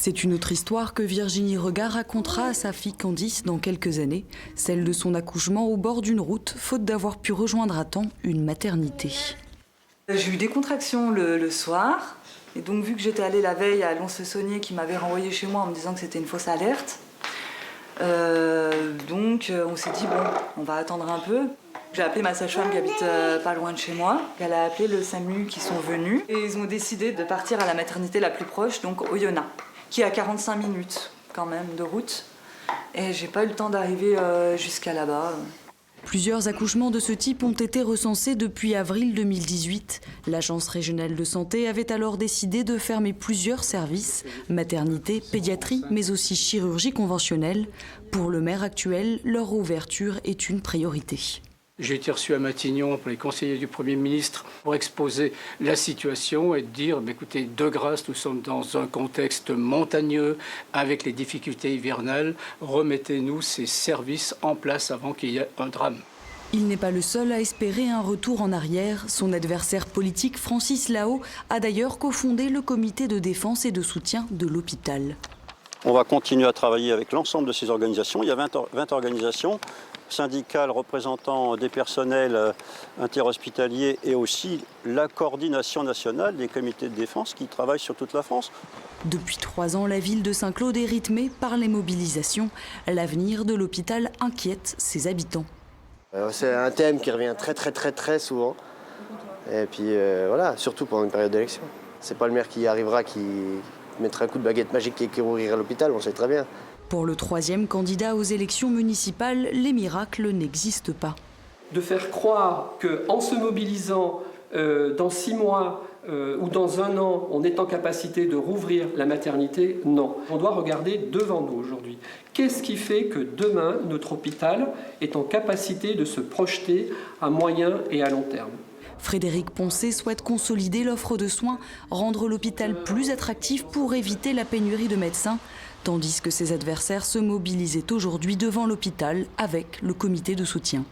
C'est une autre histoire que Virginie Regard racontera à sa fille Candice dans quelques années, celle de son accouchement au bord d'une route, faute d'avoir pu rejoindre à temps une maternité. J'ai eu des contractions le soir, et donc vu que j'étais allée la veille à Lons-le-Saunier qui m'avait renvoyée chez moi en me disant que c'était une fausse alerte, donc on s'est dit bon, on va attendre un peu. J'ai appelé ma sage-femme qui habite pas loin de chez moi. Elle a appelé le SAMU qui sont venus et ils ont décidé de partir à la maternité la plus proche, donc Oyonnax, qui est à 45 minutes quand même de route. Et j'ai pas eu le temps d'arriver jusqu'à là-bas. Plusieurs accouchements de ce type ont été recensés depuis avril 2018. L'Agence régionale de santé avait alors décidé de fermer plusieurs services, maternité, pédiatrie, mais aussi chirurgie conventionnelle. Pour le maire actuel, leur ouverture est une priorité. J'ai été reçu à Matignon pour les conseillers du Premier ministre pour exposer la situation et dire écoutez, de grâce, nous sommes dans un contexte montagneux avec les difficultés hivernales. Remettez-nous ces services en place avant qu'il y ait un drame. Il n'est pas le seul à espérer un retour en arrière. Son adversaire politique, Francis Lao, a d'ailleurs cofondé le comité de défense et de soutien de l'hôpital. On va continuer à travailler avec l'ensemble de ces organisations. Il y a 20 organisations syndicales représentant des personnels interhospitaliers et aussi la coordination nationale des comités de défense qui travaillent sur toute la France. Depuis 3 ans, la ville de Saint-Claude est rythmée par les mobilisations. L'avenir de l'hôpital inquiète ses habitants. C'est un thème qui revient très souvent. Et puis voilà, surtout pendant une période d'élection. C'est pas le maire qui arrivera qui mettre un coup de baguette magique et qui ouvrirait l'hôpital, on sait très bien. Pour le 3e candidat aux élections municipales, les miracles n'existent pas. De faire croire qu'en se mobilisant dans 6 mois ou dans 1 an, on est en capacité de rouvrir la maternité, non. On doit regarder devant nous aujourd'hui. Qu'est-ce qui fait que demain, notre hôpital est en capacité de se projeter à moyen et à long terme ? Frédéric Poncet souhaite consolider l'offre de soins, rendre l'hôpital plus attractif pour éviter la pénurie de médecins, tandis que ses adversaires se mobilisaient aujourd'hui devant l'hôpital avec le comité de soutien.